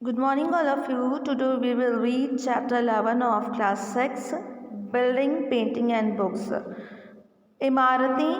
Good morning, all of you. Today we will read chapter 11 of class 6 Building, Painting and Books. इमारतें,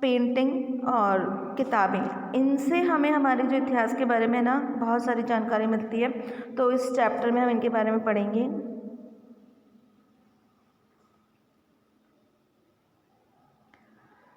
painting और किताबें, इनसे हमें हमारे जो इतिहास के बारे में ना बहुत सारी जानकारी मिलती है। तो इस चैप्टर में हम इनके बारे में पढ़ेंगे।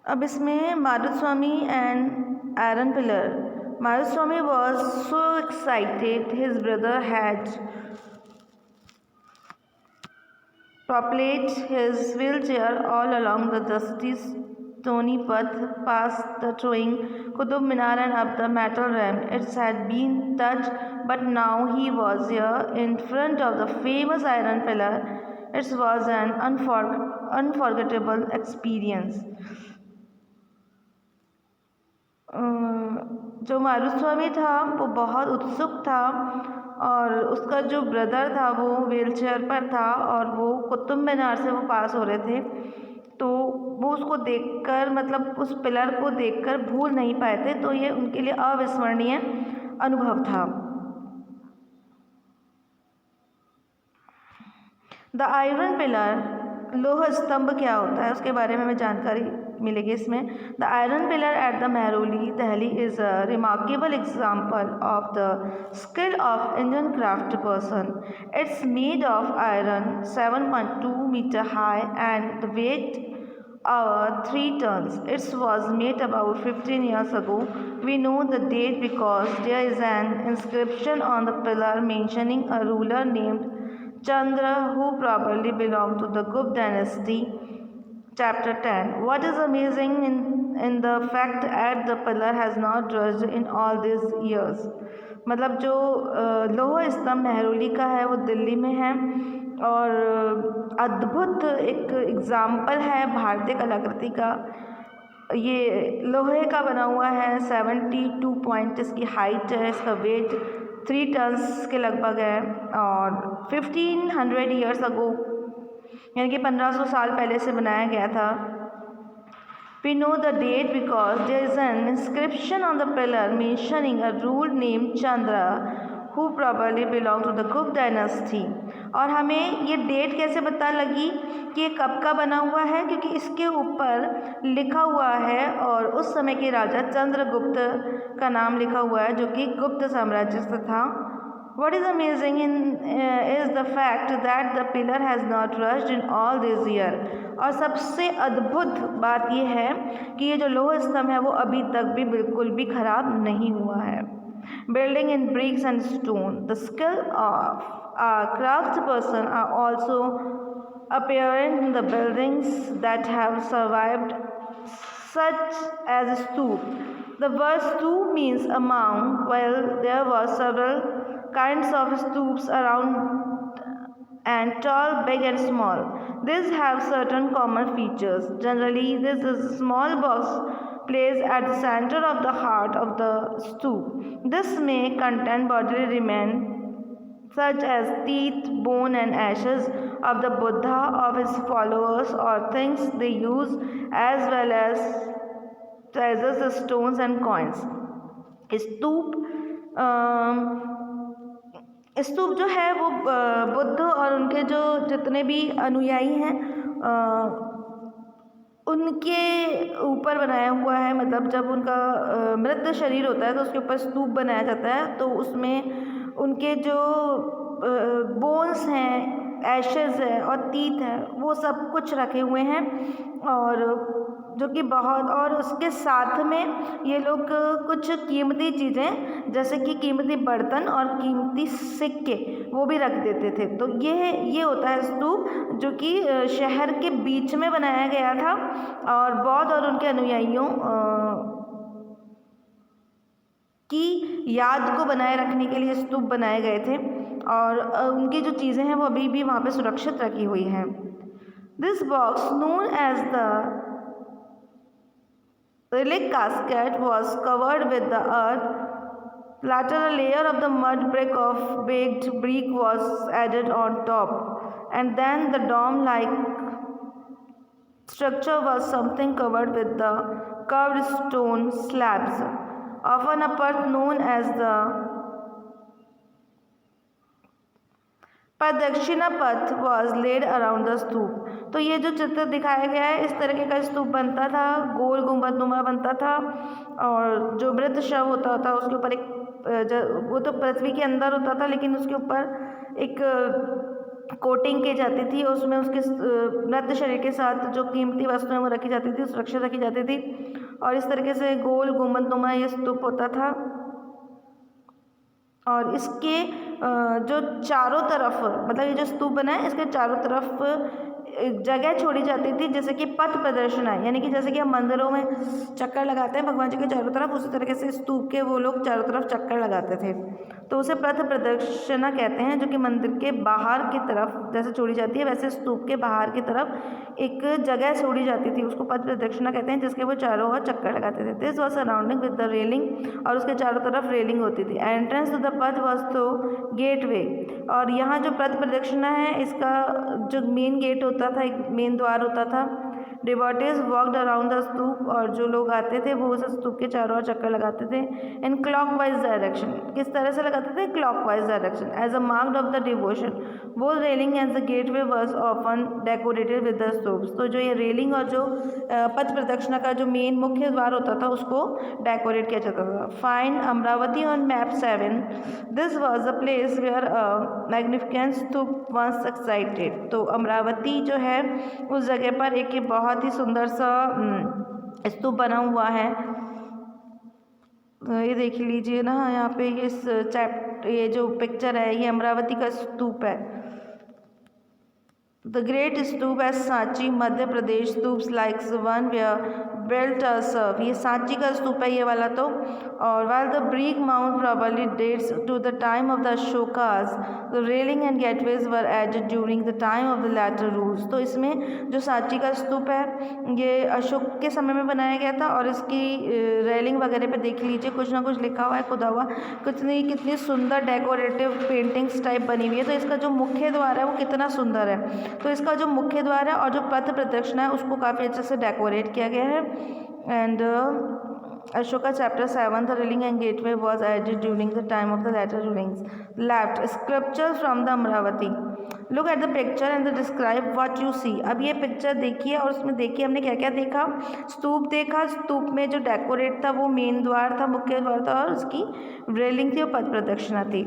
अब इसमें Marutswamy and iron pillar. Maruswamy was so excited his brother had propelled his wheelchair all along the dusty stony path past the towering Qutub Minar and up the metal ramp. It had been touched, but now he was here in front of the famous iron pillar. It was an unforgettable experience. जो मारुस्वामी था वो बहुत उत्सुक था और उसका जो brother था वो व्हीलचेयर पर था और वो कुतुब मीनार से वो पास हो रहे थे। तो वो उसको देखकर मतलब उस पिलर को देखकर भूल नहीं पाए थे। तो ये उनके लिए अविस्मरणीय अनुभव था। द आयरन पिलर, लोह स्तंभ क्या होता है उसके बारे में हमें जानकारी मिलेगी इसमें। The iron pillar at the Mehrauli Delhi is a remarkable example of the skill of Indian craft person. It's made of iron 7.2 metre high and the weight 3 tons. It was made about 15 years ago. We know the date because there is an inscription on the pillar mentioning a ruler named Chandra who probably belonged to the Gupta dynasty. Chapter 10. What is amazing in the fact that the pillar has not rusted in all these years. मतलब जो लोह स्तंभ मेहरौली का है वो दिल्ली में है और अद्भुत एक एग्जाम्पल है भारतीय कलाकृति का। ये लोहे का बना हुआ है, 72 पॉइंट इसकी हाइट है, इसका वेट 3 टन्स के लगभग है और 1500 ईयर्स अगो यानी कि 1500 साल पहले से बनाया गया था। We know the date because there is an inscription on the pillar mentioning a ruler named Chandra who probably belonged to the Gupta dynasty. और हमें ये डेट कैसे पता लगी कि ये कब का बना हुआ है, क्योंकि इसके ऊपर लिखा हुआ है और उस समय के राजा चंद्रगुप्त का नाम लिखा हुआ है जो कि गुप्त साम्राज्य से था। What is amazing is the fact that the pillar has not rusted in all these years. और सबसे अद्भुत बात यह है कि ये जो लोह स्तंभ है वो अभी तक भी बिल्कुल भी खराब नहीं हुआ है। Building in bricks and stone. The skill of a craftsperson are also apparent in the buildings that have survived, such as stoop. The word stoop means a mound. While there were several kinds of stoops around and tall, big and small. These have certain common features. Generally, this is a small box placed at the center of the heart of the stoop. This may contain bodily remains such as teeth, bone and ashes of the Buddha, of his followers, or things they use, as well as treasures, stones and coins. स्तूप जो है वो बुद्ध और उनके जो जितने भी अनुयायी हैं उनके ऊपर बनाया हुआ है। मतलब जब उनका मृत शरीर होता है तो उसके ऊपर स्तूप बनाया जाता है, तो उसमें उनके जो बोन्स हैं, एशेस है और टीथ है वो सब कुछ रखे हुए हैं और जो कि बहुत, और उसके साथ में ये लोग कुछ कीमती चीज़ें जैसे कि कीमती बर्तन और कीमती सिक्के वो भी रख देते थे। तो ये होता है स्तूप जो कि शहर के बीच में बनाया गया था और बौद्ध और उनके अनुयायियों की याद को बनाए रखने के लिए स्तूप बनाए गए थे और उनकी जो चीज़ें हैं वो अभी भी वहाँ पे सुरक्षित रखी हुई हैं। This box known as the relic casket was covered with the earth. Later, a layer of the mud brick of baked brick was added on top, and then the dome-like structure was something covered with the curved stone slabs, often a part known as the प्रदक्षिणा पथ was lead around the स्तूप। तो ये जो चित्र दिखाया गया है, इस तरीके का स्तूप बनता था, गोल गुंबदनुमा बनता था, और जो मृत शव होता था उसके ऊपर एक वो तो पृथ्वी के अंदर होता था, लेकिन उसके ऊपर एक कोटिंग की जाती थी, उसमें उसके मृत शरीर के साथ जो कीमती वस्तुएं वो रखी जाती थी, सुरक्षित रखी जाती थी, और इस तरीके से गोल गुंबदनुमा ये स्तूप होता था। और इसके जो चारों तरफ, मतलब ये जो स्तूप बना है, इसके चारों तरफ जगह छोड़ी जाती थी, जैसे कि पथ प्रदर्शन है, यानी कि जैसे कि हम मंदिरों में चक्कर लगाते हैं भगवान जी के चारों तरफ, उसी तरीके से स्तूप के वो लोग चारों तरफ चक्कर लगाते थे, तो उसे पथ प्रदक्षिणा कहते हैं, जो कि मंदिर के बाहर की तरफ जैसे छोड़ी जाती है, वैसे स्तूप के बाहर की तरफ एक जगह छोड़ी जाती थी, उसको पथ प्रदक्षिणा कहते हैं, जिसके वो चारों ओर चक्कर लगाते थे। This was surrounding with the railing, और उसके चारों तरफ रेलिंग होती थी। Entrance to the path was through gateway, और यहाँ जो पथ प्रदक्षिणा है, इसका जो मेन गेट होता था, एक मेन द्वार होता था। डिवोटीज वॉकड अराउंड द स्तूप, और जो लोग आते थे वो उस स्तूप के चारों ओर चक्कर लगाते थे इन क्लॉकवाइज डायरेक्शन। किस तरह से लगाते थे? Clockwise direction, as a mark of the devotion. वो railing as the gateway was often decorated with the stupas. तो जो ये रेलिंग और जो पथ प्रदक्षिणा का जो मेन मुख्य द्वार होता था, उसको डेकोरेट किया जाता था। Find Amaravati on map 7। This was a place where magnificent stupa once excited. तो अमरावती जो है, उस जगह पर एक बहुत ही सुंदर सा स्तूप बना हुआ है। ये देख लीजिए ना, यहाँ पे ये जो पिक्चर है, ये अमरावती का स्तूप है। The great stupa at Sanchi, Madhya Pradesh. Stupas like one were built as ये सांची का स्तूप है ये वाला तो। और while the Bleak Mount probably dates to the time of the Ashokas, the railing and gateways were added during the time of the latter rules। तो इसमें जो सांची का स्तूप है, ये अशोक के समय में बनाया गया था, और इसकी रेलिंग वगैरह पे देख लीजिए, कुछ ना कुछ लिखा हुआ है, खुदा हुआ, कितनी सुंदर डेकोरेटिव पेंटिंग्स टाइप बनी हुई है। तो इसका जो मुख्य द्वार है वो कितना सुंदर है। तो इसका जो मुख्य द्वार है और जो पथ प्रदक्षिणा है, उसको काफ़ी अच्छे से डेकोरेट किया गया है। And Ashoka chapter 7, the railing and gateway was added during the time of the latter rulings. Left sculpture from the Amravati. Look at the picture and describe what you see। अब ये picture देखिए और उसमें देखिए हमने क्या क्या देखा। स्तूप देखा, स्तूप में जो डेकोरेट था वो मेन द्वार था, मुख्य द्वार था, और उसकी रेलिंग थी और पथ प्रदक्षिणा थी।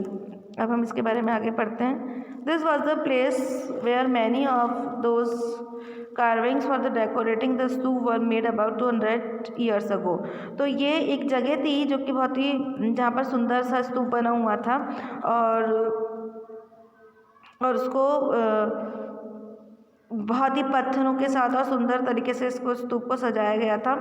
अब हम इसके बारे में आगे पढ़ते हैं। This was the place where many of those carvings for the decorating the stoop were made about 200 years ago। तो ये एक जगह थी जो कि बहुत ही, जहाँ पर सुंदर सा स्तूप बना हुआ था, और उसको बहुत ही पत्थरों के साथ और सुंदर तरीके से इसको स्तूप को सजाया गया था।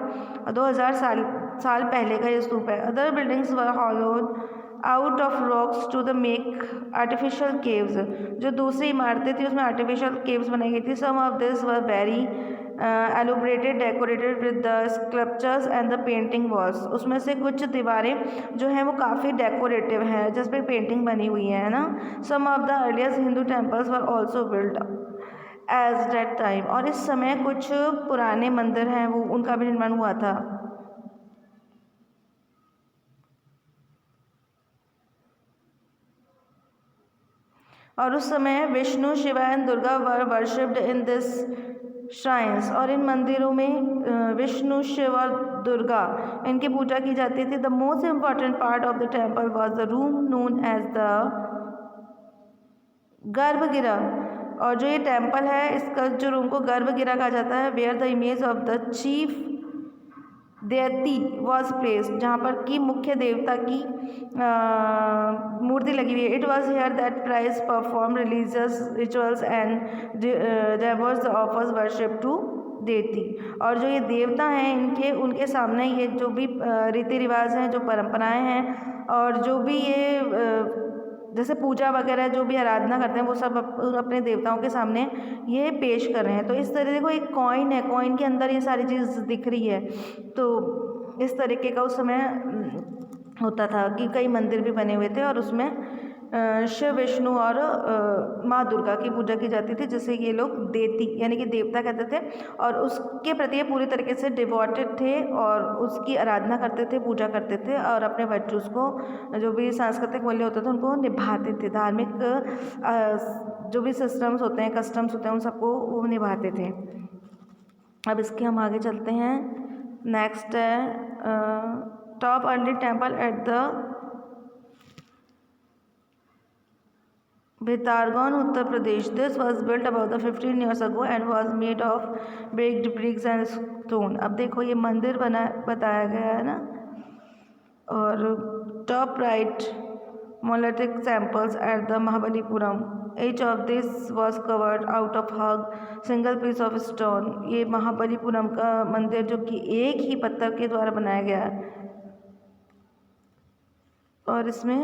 2000 साल पहले का ये स्तूप है। Other buildings were hollowed out of rocks to the make artificial caves. जो दूसरी इमारतें थी उसमें आर्टिफिशियल केव्स बनाई गई थी। Some of this were very elaborated decorated with the sculptures and the painting walls. उसमें से कुछ दीवारें जो हैं वो काफ़ी डेकोरेटिव हैं, जिस पे पेंटिंग बनी हुई है ना। Some of the earliest Hindu temples were also build as that time. और इस समय कुछ पुराने मंदिर हैं वो, उनका भी निर्माण हुआ था। और उस समय Vishnu, Shiva and Durga were worshipped in this shrines. और इन मंदिरों में विष्णु, शिव और दुर्गा, इनकी पूजा की जाती थी। The most important part of the temple was the room known as the garbhagriha. और जो ये टेम्पल है, इसका जो रूम को गर्भगृह कहा जाता है, where the image of the chief deity was place, जहाँ पर की मुख्य देवता की मूर्ति लगी हुई है। It was here that priests perform religious rituals and devotees the offers worship to deity. और जो ये देवता हैं, उनके सामने ये जो भी रीति रिवाज हैं, जो परंपराएं हैं, और जो भी ये जैसे पूजा वगैरह जो भी आराधना करते हैं, वो सब अपने देवताओं के सामने ये पेश कर रहे हैं। तो इस तरह देखो, एक कॉइन है, कॉइन के अंदर ये सारी चीज़ दिख रही है। तो इस तरीके का उस समय होता था कि कई मंदिर भी बने हुए थे, और उसमें शिव विष्णु और माँ दुर्गा की पूजा की जाती थी, जिसे ये लोग देती यानी कि देवता कहते थे, और उसके प्रति ये पूरी तरीके से डिवोटेड थे और उसकी आराधना करते थे, पूजा करते थे और अपने वर्चूज़ को, जो भी सांस्कृतिक मूल्य होते थे उनको निभाते थे। धार्मिक जो भी सिस्टम्स होते हैं, कस्टम्स होते हैं, उन सबको वो निभाते थे। अब इसके हम आगे चलते हैं। नेक्स्ट है top early temple at the Bhitargaon, Uttar Pradesh. This was built about the 15 years ago and was made of baked bricks and stone. अब देखो ये मंदिर बताया गया है ना, और top right monolithic temples at the Mahabalipuram. Each of these was covered out of a single piece of stone. ये महाबलीपुरम का मंदिर जो कि एक ही पत्थर के द्वारा बनाया गया है, और इसमें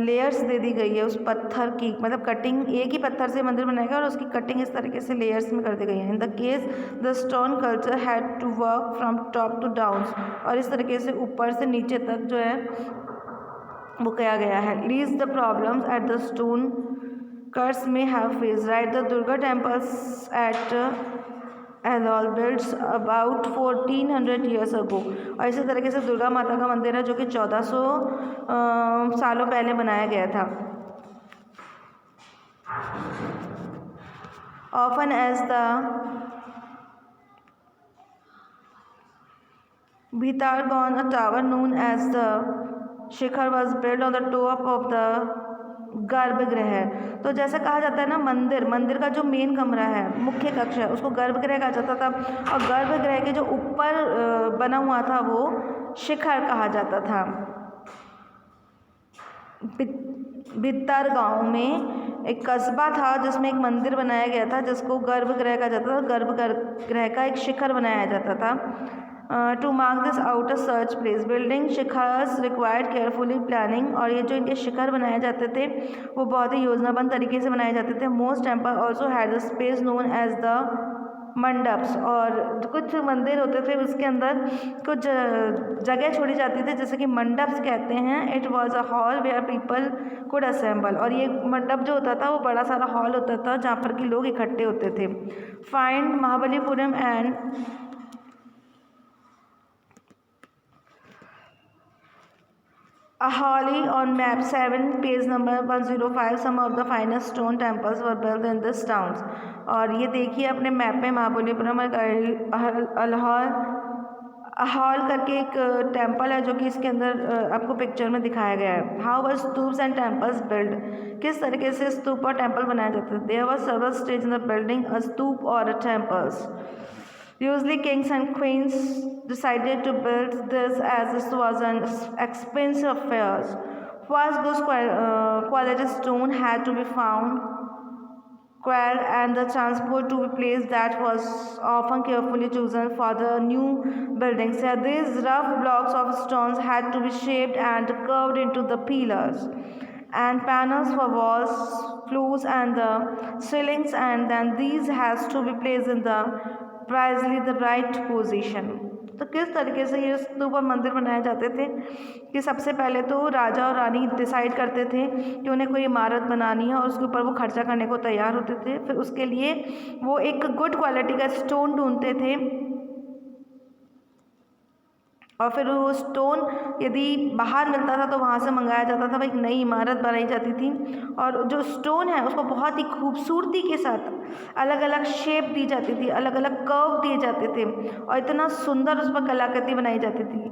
लेयर्स दे दी गई है उस पत्थर की, मतलब कटिंग, एक ही पत्थर से मंदिर बनाया गया और उसकी कटिंग इस तरीके से लेयर्स में कर दी गई है। In the case the stone culture had to work from top to down, और इस तरीके से ऊपर से नीचे तक जो है वो किया गया है। Lease the problems at the stone curse में have face right the Durga temples at Aihole builds about 1400 years ago। और इसी तरीके से दुर्गा माता का मंदिर है जो कि 1400 सालों पहले बनाया गया था। Often as the Bhitargone, a tower known as the shikhara was build on the top of the garbhagriha. तो जैसा कहा जाता है ना, मंदिर का जो मेन कमरा है, मुख्य कक्ष है, उसको गर्भगृह कहा जाता था, और गर्भगृह के जो ऊपर बना हुआ था वो शिखर कहा जाता था। भित्तारगांव में एक कस्बा था जिसमें एक मंदिर बनाया गया था जिसको गर्भगृह कहा जाता था, और गर्भगृह का एक शिखर बनाया जाता था। To mark this out a search place building shikharas required carefully planning. और ये जो इनके शिखर बनाए जाते थे वो बहुत ही योजनाबद्ध तरीके से बनाए जाते थे। Most temple also had the space known as the mandapas, और कुछ मंदिर होते थे उसके अंदर कुछ जगह छोड़ी जाती थी जैसे कि मंडप्स कहते हैं। It was a hall where people could assemble, और ये मंडप जो होता था वो बड़ा सारा हॉल होता था जहाँ पर कि लोग इकट्ठे होते थे। Find Mahabalipuram and Ahali on map 7 page number 105। Some of the finest stone temples were built in this towns. और ये देखिए अपने मैप में महाबलीपुरम अहॉल करके एक टेम्पल है जो कि इसके अंदर आपको पिक्चर में दिखाया गया है। How were stupas and temples build, किस तरीके से स्तूप और टेम्पल बनाए जाते थे। There were several stage in the building a stupa और a temples. Usually kings and queens decided to build this as this was an expensive affair. First, good quality stone had to be found, quarried, and the transport to be placed that was often carefully chosen for the new buildings. These rough blocks of stones had to be shaped and curved into the pillars and panels for walls, floors, and the ceilings, and then these has to be placed in the precisely the right position. तो किस तरीके से ये स्तूप और मंदिर बनाए जाते थे कि सबसे पहले तो राजा और रानी डिसाइड करते थे कि उन्हें कोई इमारत बनानी है और उसके ऊपर वो खर्चा करने को तैयार होते थे। फिर उसके लिए वो एक गुड क्वालिटी का स्टोन ढूंढते थे, और फिर वो स्टोन यदि बाहर मिलता था तो वहाँ से मंगाया जाता था, वह एक नई इमारत बनाई जाती थी। और जो स्टोन है उसको बहुत ही खूबसूरती के साथ अलग अलग शेप दी जाती थी, अलग अलग कर्व दिए जाते थे, और इतना सुंदर उस पर कलाकृति बनाई जाती थी।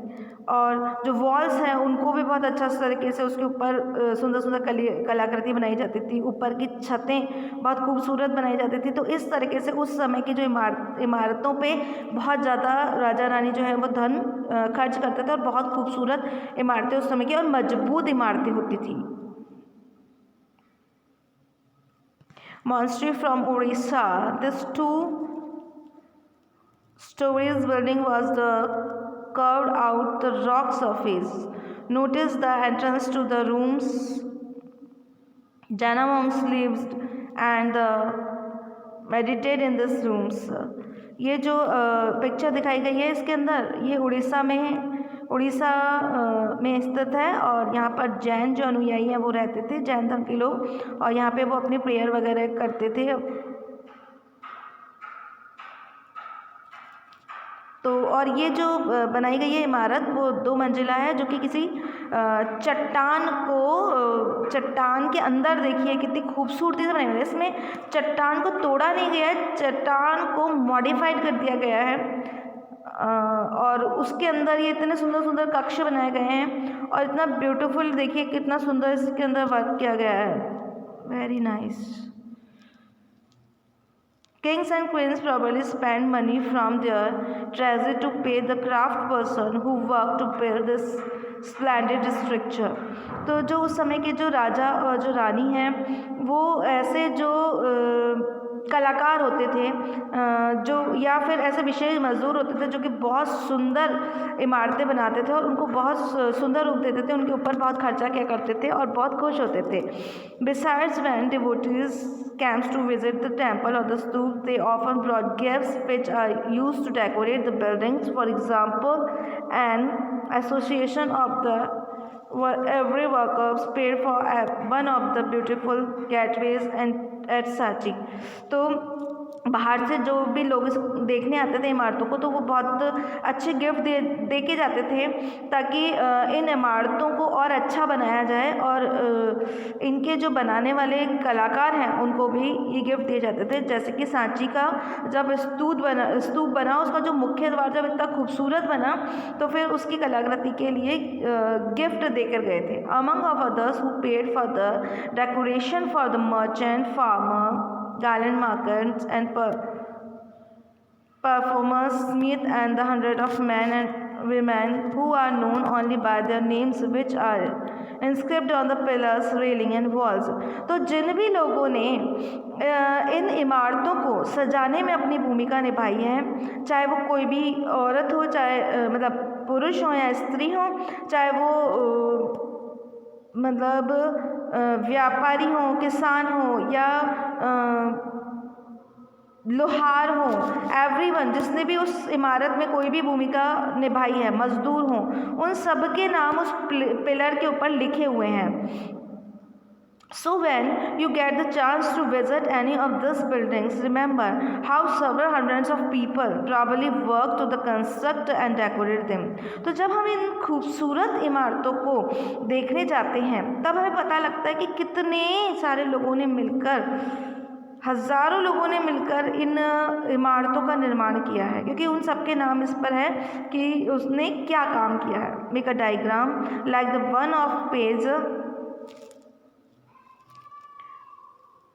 और जो वॉल्स हैं उनको भी बहुत अच्छा तरीके से उसके ऊपर सुंदर सुंदर कलाकृति बनाई जाती थी। ऊपर की छतें बहुत खूबसूरत बनाई जाती थी। तो इस तरीके से उस समय की जो इमारतों पे बहुत ज़्यादा राजा रानी जो है वो धन खर्च करते थे, और बहुत खूबसूरत इमारतें उस समय की और मजबूत इमारतें होती थी। Monastery from Orissa. This 2 stories building was carved out the rock surface. Notice the entrance to the rooms. Jaina monks lived and meditate in these rooms. ये जो पिक्चर दिखाई गई है इसके अंदर, ये उड़ीसा में है। उड़ीसा में स्थित है और यहाँ पर जैन जो अनुयायी हैं वो रहते थे, जैन धर्म के लोग, और यहाँ पे वो अपनी प्रेयर वगैरह करते थे। तो और ये जो बनाई गई है इमारत वो 2 मंजिला है, जो कि किसी चट्टान के अंदर देखिए कितनी खूबसूरती से बनाई हुई है। इसमें चट्टान को तोड़ा नहीं गया है, चट्टान को मॉडिफाइड कर दिया गया है और उसके अंदर ये इतने सुंदर सुंदर कक्ष बनाए गए हैं और इतना ब्यूटीफुल, देखिए कितना सुंदर इसके अंदर वर्क किया गया है। Very nice. Kings and queens probably spent money from their treasury to pay the craft person who worked to build this splendid structure. तो जो उस समय के जो राजा और जो रानी हैं वो ऐसे जो कलाकार होते थे जो या फिर ऐसे विशेष मजदूर होते थे जो कि बहुत सुंदर इमारतें बनाते थे और उनको बहुत सुंदर रूप देते थे, उनके ऊपर बहुत खर्चा किया करते थे और बहुत खुश होते थे। Besides, when devotees came to visit the temple or the stupa, they often brought gifts which are used to decorate the buildings. For example, an association of the every workers paid for one of the beautiful gateways and at Sachi. तो बाहर से जो भी लोग देखने आते थे इमारतों को तो वो बहुत अच्छे गिफ्ट दे के जाते थे ताकि इन इमारतों को और अच्छा बनाया जाए और इनके जो बनाने वाले कलाकार हैं उनको भी ये गिफ्ट दिए जाते थे। जैसे कि सांची का जब स्तूप बना उसका जो मुख्य द्वार जब इतना खूबसूरत बना तो फिर उसकी कलाकृति के लिए गिफ्ट देकर गए थे। Among of others who paid for the decoration for the merchant, farmer, garland markets and performers, smith and the hundred of men and women who are known only by their names which are inscribed on the pillars, railing and walls. तो जिन भी लोगों ने इन इमारतों को सजाने में अपनी भूमिका निभाई है, चाहे वो कोई भी औरत हो, चाहे मतलब पुरुष हो या स्त्री हो, चाहे वो मतलब व्यापारी हो, किसान हो या लोहार हो, एवरीवन जिसने भी उस इमारत में कोई भी भूमिका निभाई है, मजदूर हो, उन सब के नाम उस पिलर के ऊपर लिखे हुए हैं। So when you get the chance to visit any of these buildings, remember how several hundreds of people probably worked to construct and decorate them. तो जब हम इन खूबसूरत इमारतों को देखने जाते हैं तब हमें पता लगता है कि कितने सारे लोगों ने मिलकर, हज़ारों लोगों ने मिलकर इन इमारतों का निर्माण किया है, क्योंकि उन सब के नाम इस पर है कि उसने क्या काम किया है। Make a diagram like the one of page,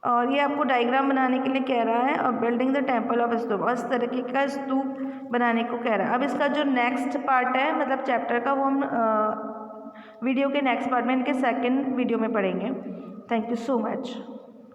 और ये आपको डायग्राम बनाने के लिए कह रहा है और बिल्डिंग द टेम्पल ऑफ स्तूप, और इस तरीके का स्तूप बनाने को कह रहा है। अब इसका जो नेक्स्ट पार्ट है मतलब चैप्टर का वो हम वीडियो के नेक्स्ट पार्ट में इनके सेकंड वीडियो में पढ़ेंगे। Thank you so much.